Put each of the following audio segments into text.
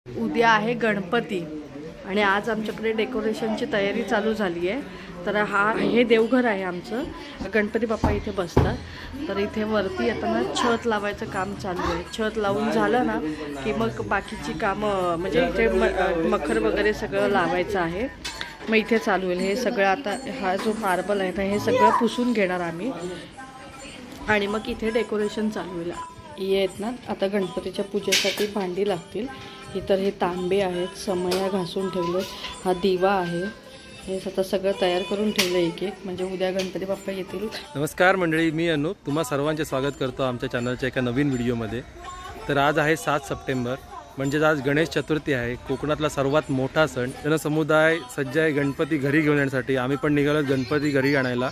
उद्या आहे गणपती आणि आज आमच्याकडे डेकोरेशनची तयारी चालू झाली आहे। तर हे देवघर आहे आमचं, गणपती बाप्पा इथे बसतात। तर इथे वरती येताना छत लावायचं काम चालू आहे। छत लावून झालं ना की मग बाकीची कामं म्हणजे इथे मखर वगैरे सगळं लावायचं आहे। मग इथे चालू होईल हे सगळं। आता हा जो मार्बल आहे ना हे सगळं पुसून घेणार आम्ही आणि मग इथे डेकोरेशन चालू होईल। हे आहेत ना आता गणपतीच्या पूजेसाठी भांडी लागतील। इतर हे तांबे आहेत, समया घासून ठेवले, हा दिवा आहे, हे आता सगळं तयार करून ठेवलं एक एक, म्हणजे उद्या गणपती बाप्पा येतील। नमस्कार मंडळी, मी अनूप तुम्हा सर्वांचे स्वागत करतो आमच्या चॅनलच्या एका नवीन व्हिडिओमध्ये। तर आज आहे 7 सप्टेंबर, म्हणजेच आज गणेश चतुर्थी आहे। कोकणातला सर्वात मोठा सण। जनसमुदाय सज्ज आहे गणपती घरी घेऊन येण्यासाठी। आम्ही पण निघालो गणपती घरी आणायला।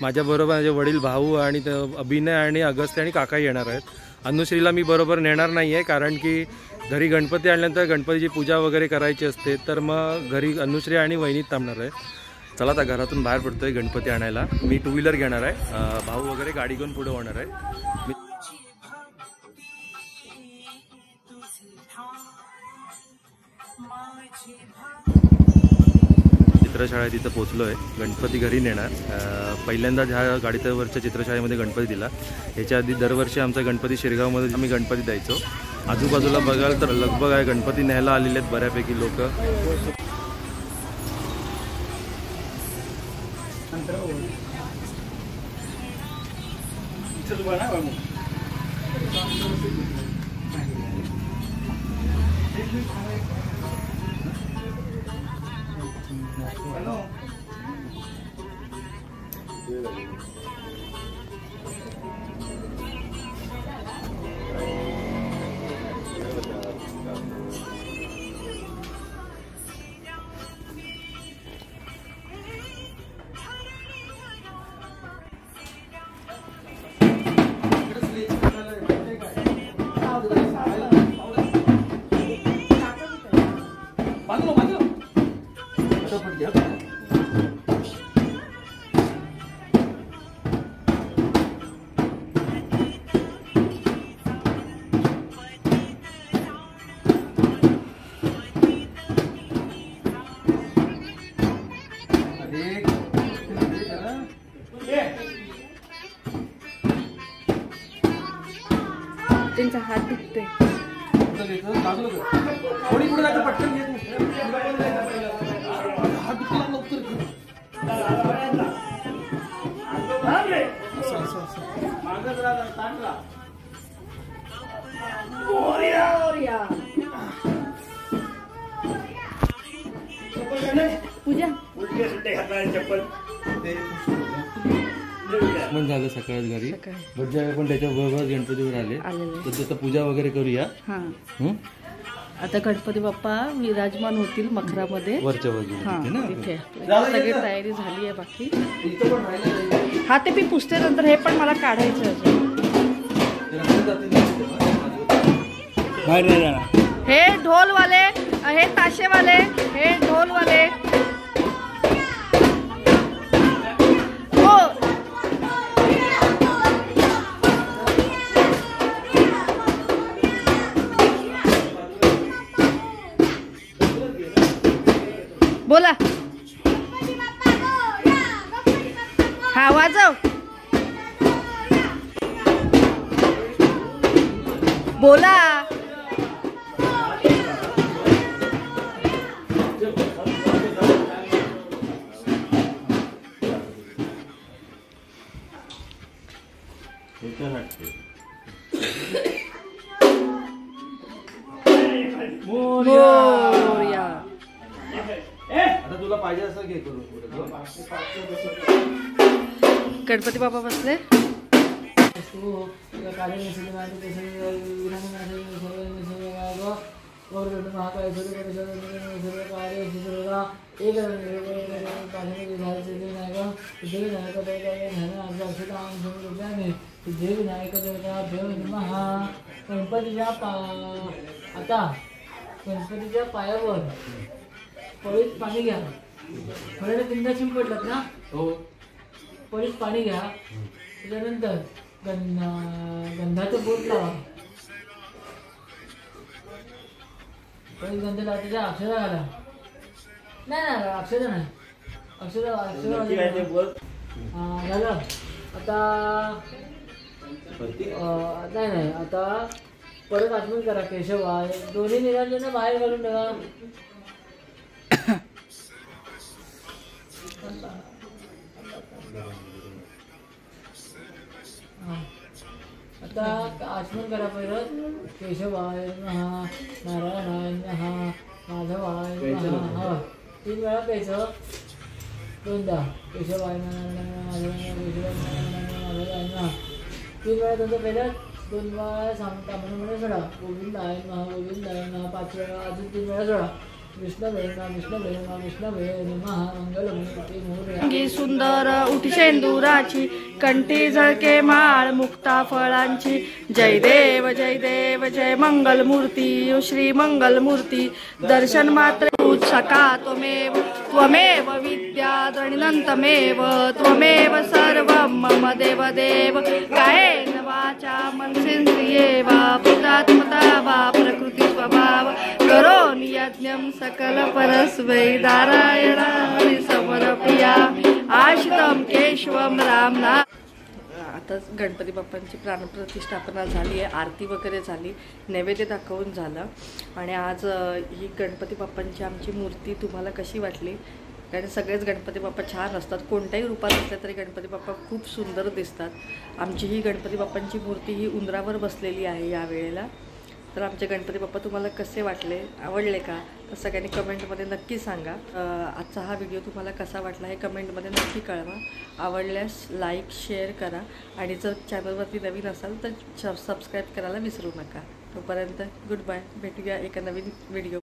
माझ्याबरोबर माझे वडील, भाऊ आणि अभिनय आणि अगस्त्य आणि काका येणार आहेत। अनुश्रीला मी बरोबर नेणार नाही आहे, कारण की घरी गणपती आणल्यानंतर गणपतीची पूजा वगैरे करायची असते, तर मग घरी अनुश्री आणि वहिनीत थांबणार आहे। चला आता घरातून बाहेर पडतोय गणपती आणायला। मी 2 व्हीलर घेणार आहे, भाऊ वगैरे गाडी घेऊन पुढे होणार आहे। चित्रशाळा तिथं पोचलो आहे, गणपती घरी नेणार। पहिल्यांदाच ह्या गाडीवरच्या चित्रशाळेमध्ये गणपती दिला। ह्याच्या आधी दरवर्षी आमचा गणपती शिरगावमध्ये आम्ही गणपती द्यायचो। आजूबाजूला बघाल तर लगभग आहे गणपती न्यायला आलेले आहेत बऱ्यापैकी लोक। त्यांचा हात दुखतोय। पूजा पण झालं सकाळच घरी, बट पण त्याच्याबरोबर गणपतीवर आले तर पूजा वगैरे करूया। आता गणपती बाप्पा विराजमान होतील मखरामध्ये वरच्या बाजूला। इथे सगळी तयारी झाली आहे बाकी। हा ते मी पुसते नंतर, हे पण मला काढायचं हे ढोलवाले, हे ताशेवाले, हे ढोलवाले। बोला, हा वाजव, बोला। आता तुला पाहिजे असं घे करून। गणपती बाप्पा बसले। गणपतीच्या पायावर पळीत पाणी घ्या। फळे तीनदा शिंपडलात ना, हो, पळीत पाणी घ्या। त्याच्यानंतर गंधाचं बोट लावा। पहिली गंध लावते त्या अक्षरा घाला. नाही अक्षरा नाही, अक्षरा झालं. आता नाही आता परत आठवण करा केशवा, दोन्ही निरांजना बाहेर घालून ठेवा. आता आठवण करा परत केशवाय नमः, नारायणाय नमः, माधवाय नमः. हा 3 वेळा प्यायचं, 2दा केशवाय नमः, माधवाय नमः. 3 वेळा तुमचं पहिलं, 2 वेळा सांगता म्हणून सोडा. गोविंदाय नमः, गोविंदाय नमः. 5 वेळा अजून 3 वेळा सोडा. विष्णवे नमः, मंगलमूर्ती मोरया. सुंदर उठी शेंदुराची, कंठी झळके माळ मुक्ता फळांची. जय देव जय देव जय मंगल मूर्ती, श्री मंगल मूर्ती. दर्शन मात्र सका त्वमेव विद्या द्रनिनंतमेव, त्वमेव सर्वं मम देव देव. कायेन वाचा मनसेन्द्रिये वा, पितात्मता वा प्रकृती स्वभाव. करोमि यज्ञं सकल परस्मै, नारायणाय समर्पया. आश्रितं केशवं रामना. आता गणपती बाप्पांची प्राणप्रतिष्ठापना झाली आहे, आरती वगैरे झाली, नैवेद्य दाखवून झालं. आणि आज ही गणपती बाप्पांची आमची मूर्ती तुम्हाला कशी वाटली? कारण सगळेच गणपती बाप्पा छान असतात, कोणत्याही रूपात असले तरी गणपती बाप्पा खूप सुंदर दिसतात. आमची ही गणपती बाप्पांची मूर्ती ही उंदरावर बसलेली आहे यावेळेला. तर आमचे गणपती बाप्पा तुम्हाला कसे वाटले, आवडले का, तर सगळ्यांनी कमेंटमध्ये नक्की सांगा. आजचा हा व्हिडिओ तुम्हाला कसा वाटला हे कमेंटमध्ये नक्की कळवा. आवडल्यास लाईक शेअर करा आणि जर चॅनलवरती नवीन असाल तर सबस्क्राईब करायला विसरू नका. तोपर्यंत गुड बाय, भेटूया एका नवीन व्हिडिओ.